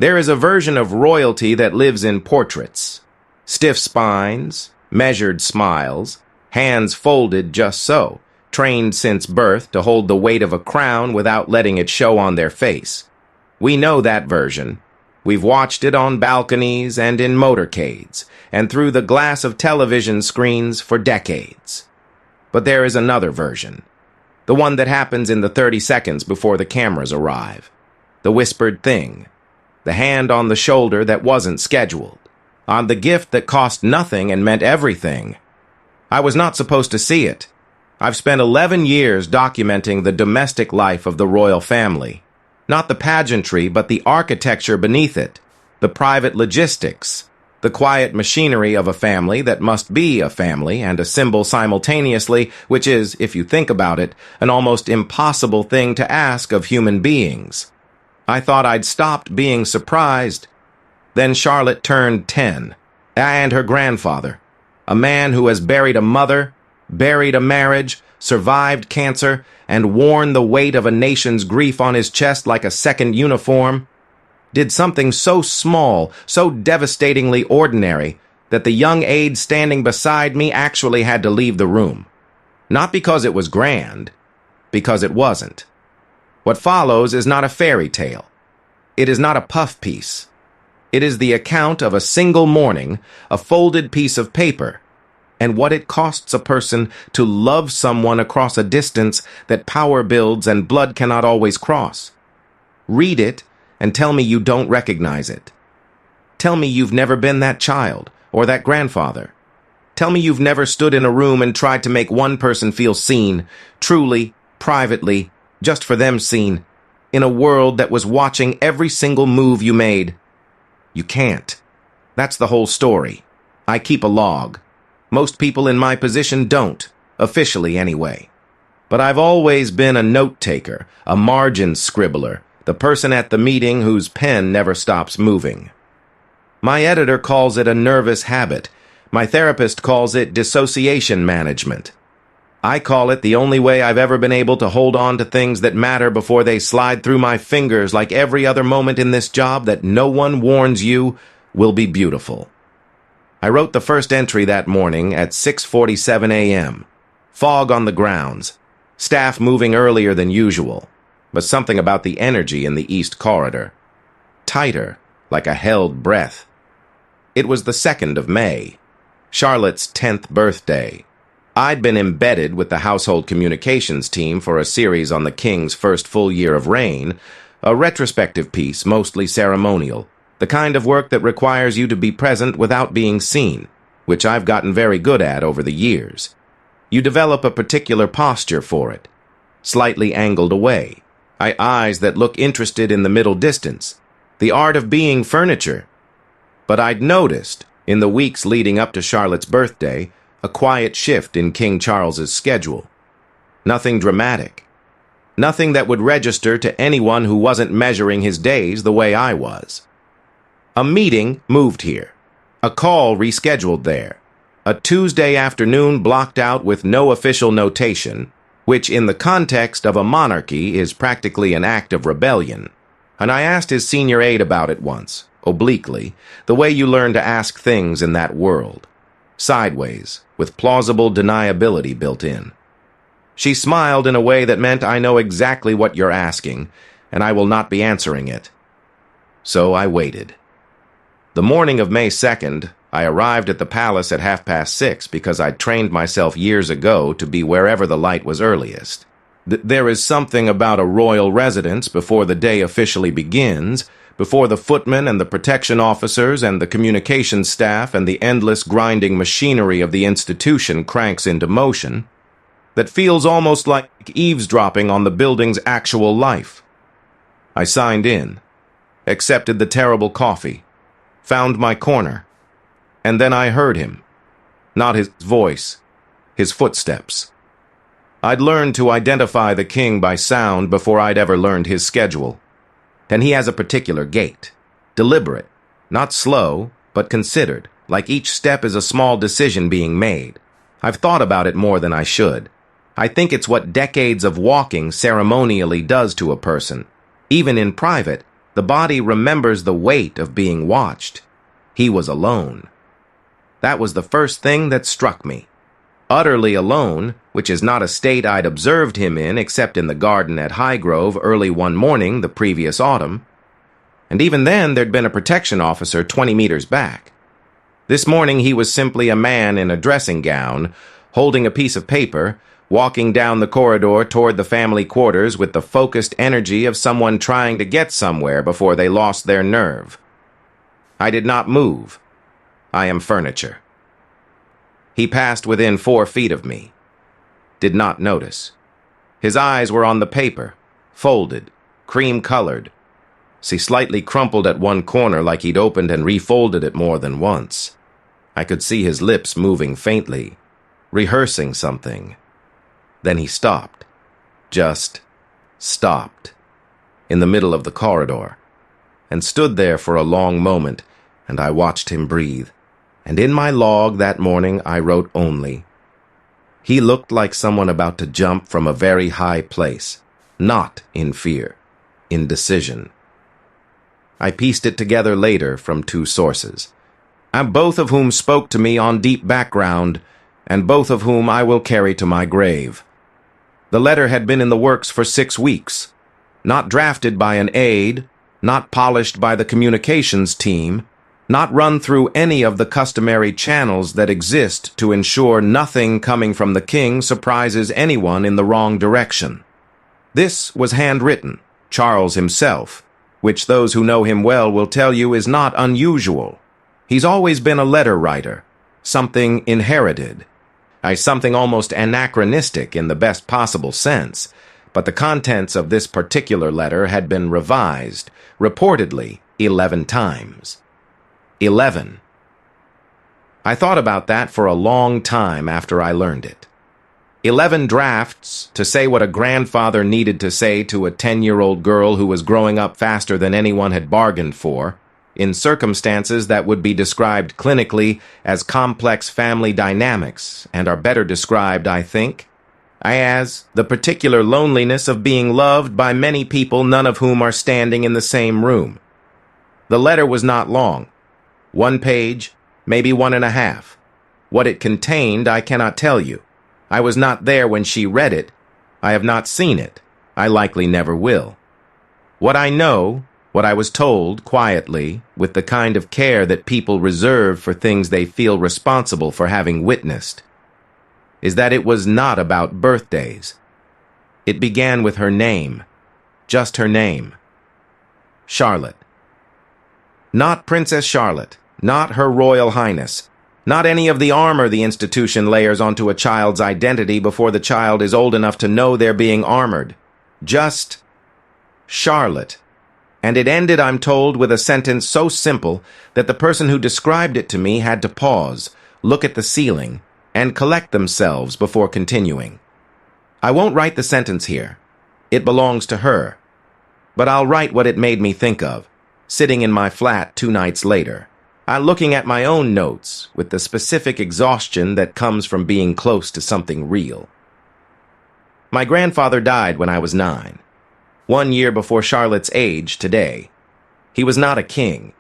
There is a version of royalty that lives in portraits. Stiff spines, measured smiles, hands folded just so, trained since birth to hold the weight of a crown without letting it show on their face. We know that version. We've watched it on balconies and in motorcades, and through the glass of television screens for decades. But there is another version. The one that happens in the 30 seconds before the cameras arrive. The whispered thing. The hand on the shoulder that wasn't scheduled. On the gift that cost nothing and meant everything. I was not supposed to see it. I've spent 11 years documenting the domestic life of the royal family. Not the pageantry, but the architecture beneath it. The private logistics. The quiet machinery of a family that must be a family and a symbol simultaneously, which is, if you think about it, an almost impossible thing to ask of human beings. I thought I'd stopped being surprised. Then Charlotte turned 10, and her grandfather, a man who has buried a mother, buried a marriage, survived cancer, and worn the weight of a nation's grief on his chest like a second uniform, did something so small, so devastatingly ordinary, that the young aide standing beside me actually had to leave the room. Not because it was grand, because it wasn't. What follows is not a fairy tale. It is not a puff piece. It is the account of a single morning, a folded piece of paper, and what it costs a person to love someone across a distance that power builds and blood cannot always cross. Read it and tell me you don't recognize it. Tell me you've never been that child or that grandfather. Tell me you've never stood in a room and tried to make one person feel seen, truly, privately, just for them seen, in a world that was watching every single move you made. You can't. That's the whole story. I keep a log. Most people in my position don't, officially anyway. But I've always been a note-taker, a margin scribbler, the person at the meeting whose pen never stops moving. My editor calls it a nervous habit. My therapist calls it dissociation management. I call it the only way I've ever been able to hold on to things that matter before they slide through my fingers like every other moment in this job that no one warns you will be beautiful. I wrote the first entry that morning at 6:47 a.m. Fog on the grounds. Staff moving earlier than usual. But something about the energy in the East Corridor. Tighter, like a held breath. It was the 2nd of May, Charlotte's 10th birthday. I'd been embedded with the household communications team for a series on the King's first full year of reign, a retrospective piece mostly ceremonial, the kind of work that requires you to be present without being seen, which I've gotten very good at over the years. You develop a particular posture for it, slightly angled away, eyes that look interested in the middle distance, the art of being furniture. But I'd noticed, in the weeks leading up to Charlotte's birthday, a quiet shift in King Charles's schedule. Nothing dramatic. Nothing that would register to anyone who wasn't measuring his days the way I was. A meeting moved here. A call rescheduled there. A Tuesday afternoon blocked out with no official notation, which in the context of a monarchy is practically an act of rebellion. And I asked his senior aide about it once, obliquely, the way you learn to ask things in that world. Sideways, with plausible deniability built in. She smiled in a way that meant I know exactly what you're asking, and I will not be answering it. So I waited. The morning of May 2nd, I arrived at the palace at 6:30 because I'd trained myself years ago to be wherever the light was earliest. There is something about a royal residence before the day officially begins, before the footmen and the protection officers and the communications staff and the endless grinding machinery of the institution cranks into motion, that feels almost like eavesdropping on the building's actual life. I signed in, accepted the terrible coffee, found my corner, and then I heard him. Not his voice, his footsteps. I'd learned to identify the king by sound before I'd ever learned his schedule. And he has a particular gait. Deliberate, not slow, but considered, like each step is a small decision being made. I've thought about it more than I should. I think it's what decades of walking ceremonially does to a person. Even in private, The body remembers the weight of being watched. He was alone. That was the first thing that struck me. Utterly alone, which is not a state I'd observed him in except in the garden at Highgrove early one morning the previous autumn. And even then there'd been a protection officer 20 meters back. This morning he was simply a man in a dressing gown, holding a piece of paper, walking down the corridor toward the family quarters with the focused energy of someone trying to get somewhere before they lost their nerve. I did not move. I am furniture. He passed within 4 feet of me. Did not notice. His eyes were on the paper, folded, cream-colored. See, slightly crumpled at one corner like he'd opened and refolded it more than once. I could see his lips moving faintly, rehearsing something. Then he stopped. Just stopped. In the middle of the corridor. And stood there for a long moment, and I watched him breathe. And in my log that morning I wrote only, he looked like someone about to jump from a very high place, not in fear, in decision. I pieced it together later from 2 sources, and both of whom spoke to me on deep background, and both of whom I will carry to my grave. The letter had been in the works for 6 weeks, not drafted by an aide, not polished by the communications team, not run through any of the customary channels that exist to ensure nothing coming from the king surprises anyone in the wrong direction. This was handwritten, Charles himself, which those who know him well will tell you is not unusual. He's always been a letter writer, something inherited, something almost anachronistic in the best possible sense, but the contents of this particular letter had been revised, reportedly 11 times. 11. I thought about that for a long time after I learned it. 11 drafts to say what a grandfather needed to say to a 10-year-old girl who was growing up faster than anyone had bargained for, in circumstances that would be described clinically as complex family dynamics and are better described, I think, as the particular loneliness of being loved by many people, none of whom are standing in the same room. The letter was not long. 1 page, maybe 1.5. What it contained, I cannot tell you. I was not there when she read it. I have not seen it. I likely never will. What I know, what I was told quietly, with the kind of care that people reserve for things they feel responsible for having witnessed, is that it was not about birthdays. It began with her name, just her name. Charlotte. Not Princess Charlotte. Not Her Royal Highness. Not any of the armor the institution layers onto a child's identity before the child is old enough to know they're being armored. Just Charlotte. And it ended, I'm told, with a sentence so simple that the person who described it to me had to pause, look at the ceiling, and collect themselves before continuing. I won't write the sentence here. It belongs to her. But I'll write what it made me think of, sitting in my flat 2 nights later. I'm looking at my own notes with the specific exhaustion that comes from being close to something real. My grandfather died when I was 9, 1 year before Charlotte's age today. He was not a king.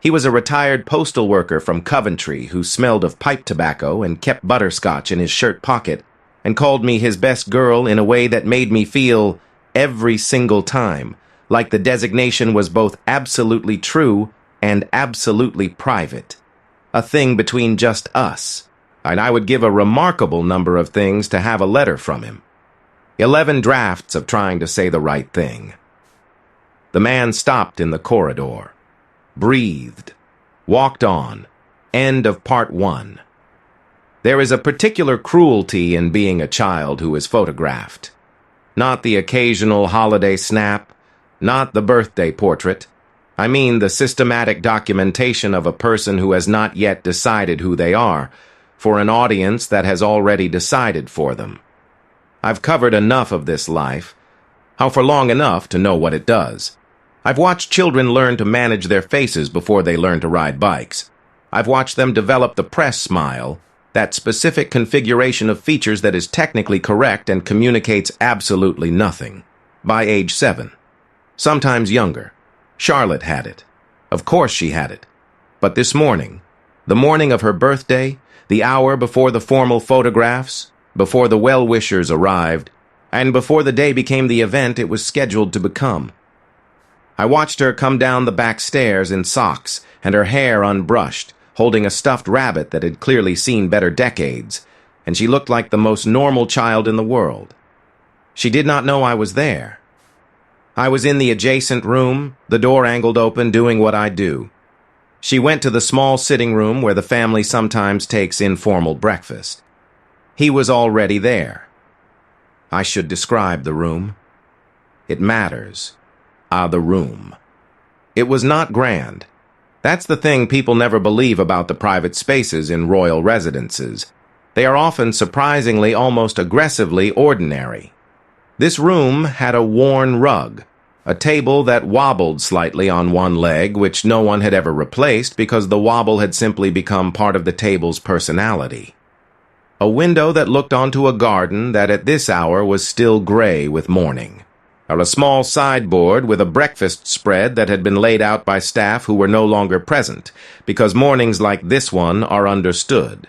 He was a retired postal worker from Coventry who smelled of pipe tobacco and kept butterscotch in his shirt pocket and called me his best girl in a way that made me feel, every single time, like the designation was both absolutely true and absolutely private, a thing between just us, and I would give a remarkable number of things to have a letter from him. 11 drafts of trying to say the right thing. The man stopped in the corridor, breathed, walked on. End of part 1. There is a particular cruelty in being a child who is photographed. Not the occasional holiday snap, not the birthday portrait. I mean the systematic documentation of a person who has not yet decided who they are, for an audience that has already decided for them. I've covered enough of this life, for long enough to know what it does. I've watched children learn to manage their faces before they learn to ride bikes. I've watched them develop the press smile, that specific configuration of features that is technically correct and communicates absolutely nothing, by age 7, sometimes younger. Charlotte had it. Of course she had it. But this morning, the morning of her birthday, the hour before the formal photographs, before the well-wishers arrived, and before the day became the event it was scheduled to become. I watched her come down the back stairs in socks and her hair unbrushed, holding a stuffed rabbit that had clearly seen better decades, and she looked like the most normal child in the world. She did not know I was there. I was in the adjacent room, the door angled open, doing what I do. She went to the small sitting room where the family sometimes takes informal breakfast. He was already there. I should describe the room. It matters. The room. It was not grand. That's the thing people never believe about the private spaces in royal residences. They are often surprisingly, almost aggressively ordinary. This room had a worn rug, a table that wobbled slightly on one leg, which no one had ever replaced because the wobble had simply become part of the table's personality. A window that looked onto a garden that at this hour was still gray with morning. Or a small sideboard with a breakfast spread that had been laid out by staff who were no longer present, because mornings like this one are understood.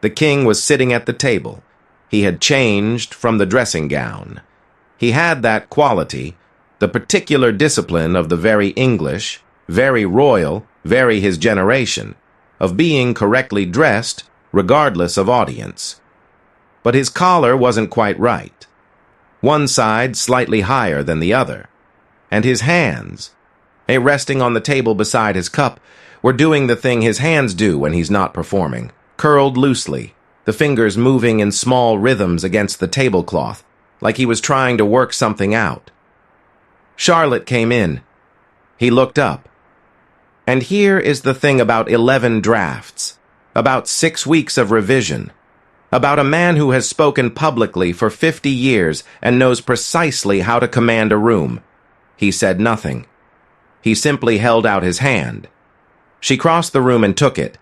The king was sitting at the table. He had changed from the dressing gown. He had that quality, the particular discipline of the very English, very royal, very his generation, of being correctly dressed regardless of audience. But his collar wasn't quite right. One side slightly higher than the other, and his hands, resting on the table beside his cup, were doing the thing his hands do when he's not performing, curled loosely, the fingers moving in small rhythms against the tablecloth, like he was trying to work something out. Charlotte came in. He looked up. And here is the thing about 11 drafts, about 6 weeks of revision, about a man who has spoken publicly for 50 years and knows precisely how to command a room. He said nothing. He simply held out his hand. She crossed the room and took it.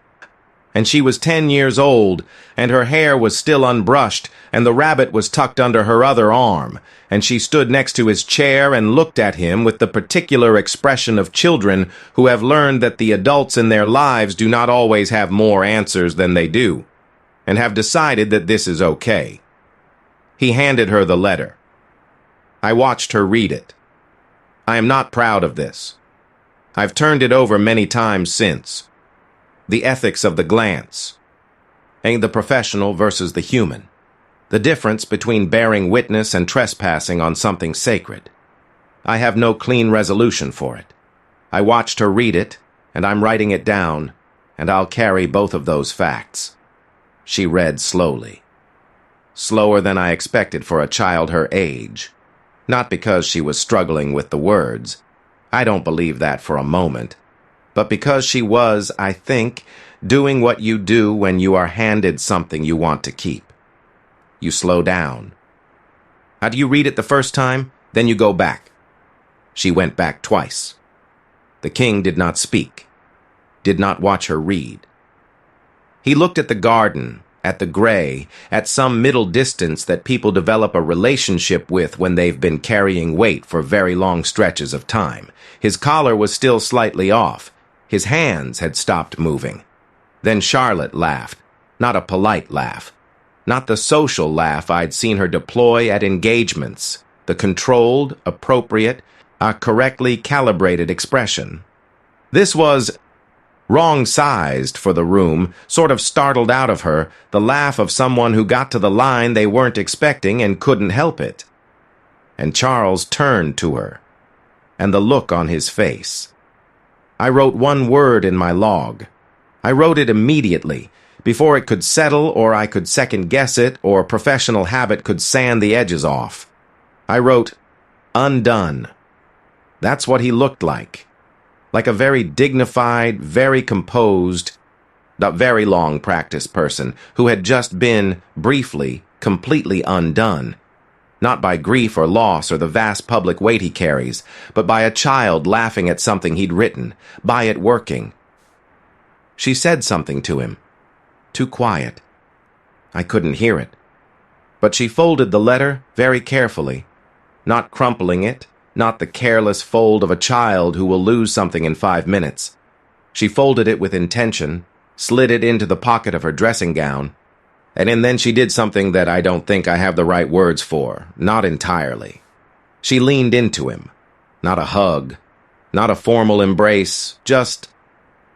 And she was 10 years old, and her hair was still unbrushed, and the rabbit was tucked under her other arm, and she stood next to his chair and looked at him with the particular expression of children who have learned that the adults in their lives do not always have more answers than they do, and have decided that this is okay. He handed her the letter. I watched her read it. I am not proud of this. I've turned it over many times since. The ethics of the glance, and the professional versus the human, the difference between bearing witness and trespassing on something sacred. I have no clean resolution for it. I watched her read it, and I'm writing it down, and I'll carry both of those facts. She read slowly. Slower than I expected for a child her age. Not because she was struggling with the words. I don't believe that for a moment. But because she was, I think, doing what you do when you are handed something you want to keep. You slow down. How do you read it the first time? Then you go back. She went back twice. The king did not speak, did not watch her read. He looked at the garden, at the gray, at some middle distance that people develop a relationship with when they've been carrying weight for very long stretches of time. His collar was still slightly off. His hands had stopped moving. Then Charlotte laughed, not a polite laugh, not the social laugh I'd seen her deploy at engagements, the controlled, appropriate, correctly calibrated expression. This was wrong-sized for the room, sort of startled out of her, the laugh of someone who got to the line they weren't expecting and couldn't help it. And Charles turned to her, and the look on his face. I wrote one word in my log. I wrote it immediately, before it could settle or I could second-guess it or professional habit could sand the edges off. I wrote, undone. That's what he looked like a very dignified, very composed, a very long practice person who had just been, briefly, completely undone. Not by grief or loss or the vast public weight he carries, but by a child laughing at something he'd written, by it working. She said something to him. Too quiet. I couldn't hear it. But she folded the letter very carefully, not crumpling it, not the careless fold of a child who will lose something in 5 minutes. She folded it with intention, slid it into the pocket of her dressing gown, and then she did something that I don't think I have the right words for, not entirely. She leaned into him. Not a hug, not a formal embrace, just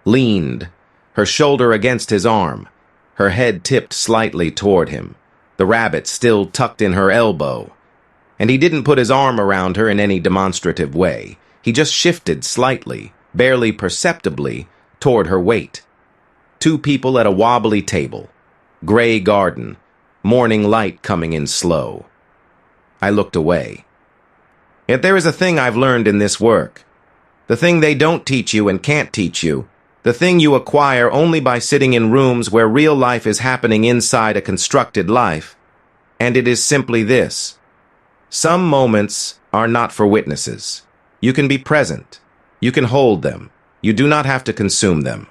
leaned, her shoulder against his arm, her head tipped slightly toward him, the rabbit still tucked in her elbow. And he didn't put his arm around her in any demonstrative way. He just shifted slightly, barely perceptibly, toward her weight. Two people at a wobbly table. Gray garden. Morning light coming in slow. I looked away. Yet there is a thing I've learned in this work. The thing they don't teach you and can't teach you. The thing you acquire only by sitting in rooms where real life is happening inside a constructed life. And it is simply this. Some moments are not for witnesses. You can be present. You can hold them. You do not have to consume them.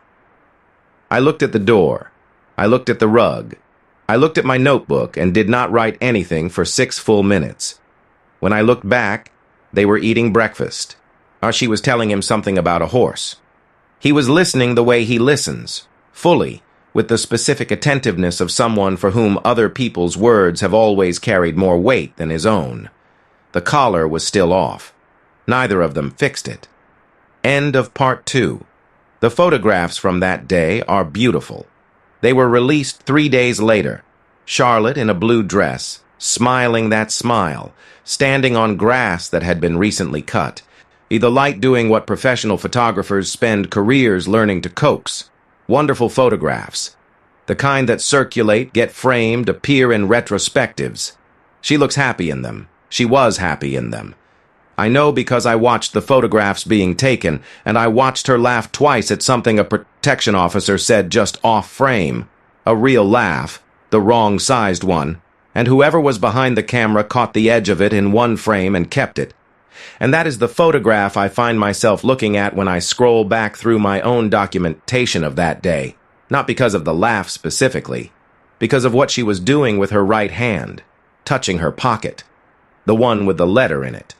I looked at the door. I looked at the rug. I looked at my notebook and did not write anything for 6 full minutes. When I looked back, they were eating breakfast. She was telling him something about a horse. He was listening the way he listens, fully, with the specific attentiveness of someone for whom other people's words have always carried more weight than his own. The collar was still off. Neither of them fixed it. End of part 2. The photographs from that day are beautiful. They were released 3 days later. Charlotte in a blue dress, smiling that smile, standing on grass that had been recently cut. The light doing what professional photographers spend careers learning to coax. Wonderful photographs. The kind that circulate, get framed, appear in retrospectives. She looks happy in them. She was happy in them. I know because I watched the photographs being taken, and I watched her laugh twice at something a protection officer said just off frame. A real laugh, the wrong-sized one, and whoever was behind the camera caught the edge of it in one frame and kept it. And that is the photograph I find myself looking at when I scroll back through my own documentation of that day, not because of the laugh specifically, because of what she was doing with her right hand, touching her pocket, the one with the letter in it.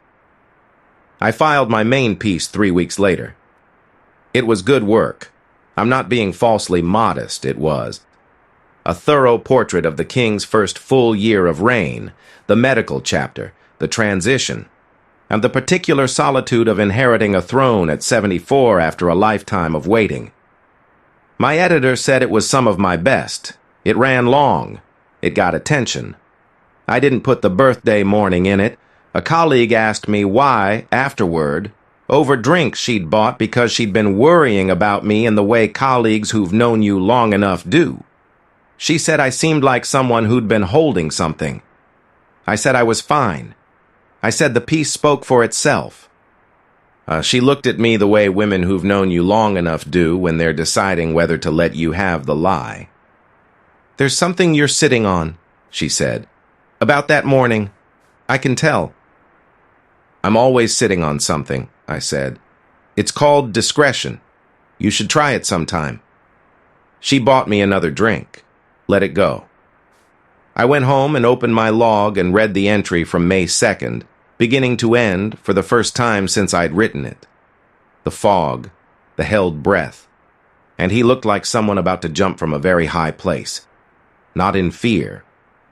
I filed my main piece 3 weeks later. It was good work. I'm not being falsely modest, it was. A thorough portrait of the king's first full year of reign, the medical chapter, the transition, and the particular solitude of inheriting a throne at 74 after a lifetime of waiting. My editor said it was some of my best. It ran long. It got attention. I didn't put the birthday morning in it. A colleague asked me why, afterward, over drinks she'd bought because she'd been worrying about me in the way colleagues who've known you long enough do. She said I seemed like someone who'd been holding something. I said I was fine. I said the piece spoke for itself. She looked at me the way women who've known you long enough do when they're deciding whether to let you have the lie. "There's something you're sitting on," she said. "About that morning. I can tell." "I'm always sitting on something," I said. "It's called discretion. You should try it sometime." She bought me another drink. Let it go. I went home and opened my log and read the entry from May 2nd, beginning to end for the first time since I'd written it. The fog, the held breath, and he looked like someone about to jump from a very high place. Not in fear,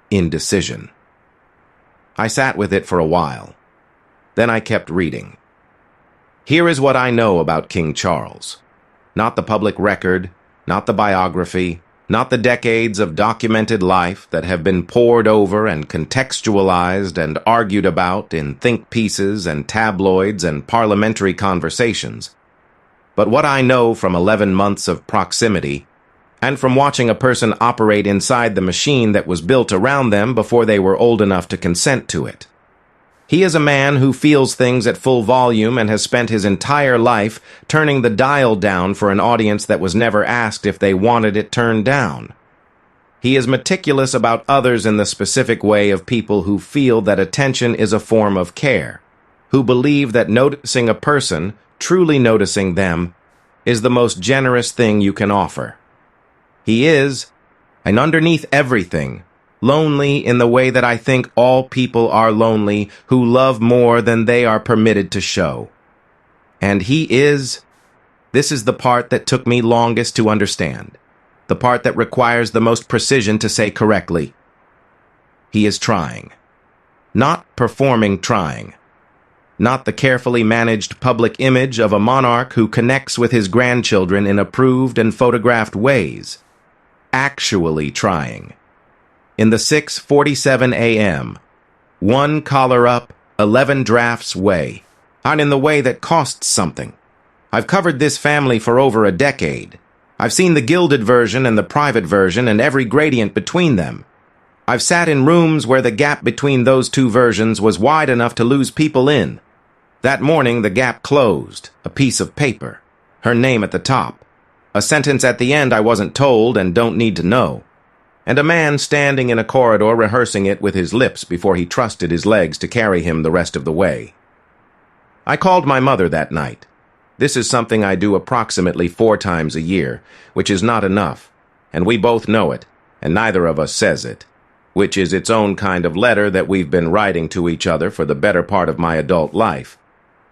in decision. I sat with it for a while. Then I kept reading. Here is what I know about King Charles. Not the public record, not the biography, not the decades of documented life that have been pored over and contextualized and argued about in think pieces and tabloids and parliamentary conversations, but what I know from 11 months of proximity and from watching a person operate inside the machine that was built around them before they were old enough to consent to it. He is a man who feels things at full volume and has spent his entire life turning the dial down for an audience that was never asked if they wanted it turned down. He is meticulous about others in the specific way of people who feel that attention is a form of care, who believe that noticing a person, truly noticing them, is the most generous thing you can offer. He is, and underneath everything, Lonely in the way that I think all people are lonely who love more than they are permitted to show. And this is the part that took me longest to understand, the part that requires the most precision to say correctly. He is trying. Not performing trying. Not the carefully managed public image of a monarch who connects with his grandchildren in approved and photographed ways. Actually trying. In the 6:47 a.m., one collar up, 11 drafts way. And in the way that costs something. I've covered this family for over a decade. I've seen the gilded version and the private version and every gradient between them. I've sat in rooms where the gap between those two versions was wide enough to lose people in. That morning the gap closed, a piece of paper, her name at the top, a sentence at the end I wasn't told and don't need to know, and a man standing in a corridor rehearsing it with his lips before he trusted his legs to carry him the rest of the way. I called my mother that night. This is something I do approximately 4 times a year, which is not enough, and we both know it, and neither of us says it, which is its own kind of letter that we've been writing to each other for the better part of my adult life.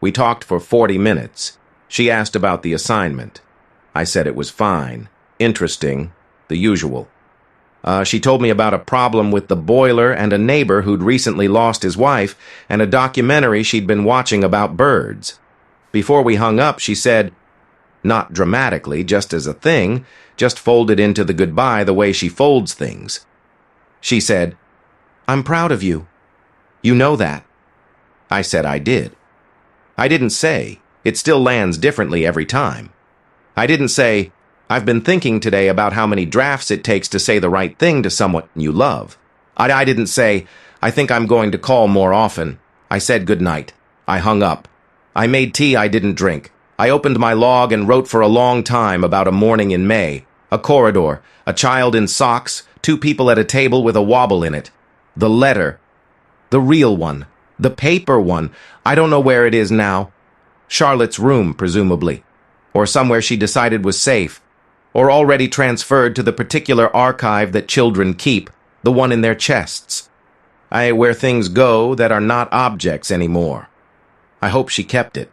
We talked for 40 minutes. She asked about the assignment. I said it was fine, interesting, the usual. She told me about a problem with the boiler and a neighbor who'd recently lost his wife and a documentary she'd been watching about birds. Before we hung up, she said, not dramatically, just as a thing, just folded into the goodbye the way she folds things. She said, I'm proud of you. You know that. I said I did. I didn't say, it still lands differently every time. I didn't say, I've been thinking today about how many drafts it takes to say the right thing to someone you love. I didn't say, I think I'm going to call more often. I said goodnight. I hung up. I made tea I didn't drink. I opened my log and wrote for a long time about a morning in May, a corridor, a child in socks, 2 people at a table with a wobble in it. The letter. The real one. The paper one. I don't know where it is now. Charlotte's room, presumably. Or somewhere she decided was safe. Or already transferred to the particular archive that children keep, the one in their chests. Where things go that are not objects anymore. I hope she kept it.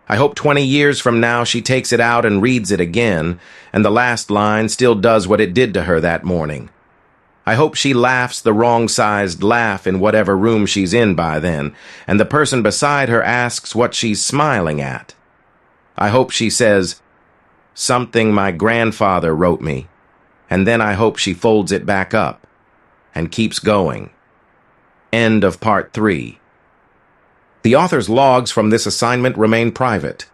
I hope 20 years from now she takes it out and reads it again, and the last line still does what it did to her that morning. I hope she laughs the wrong-sized laugh in whatever room she's in by then, and the person beside her asks what she's smiling at. I hope she says, something my grandfather wrote me, and then I hope she folds it back up and keeps going. End of part 3. The author's logs from this assignment remain private.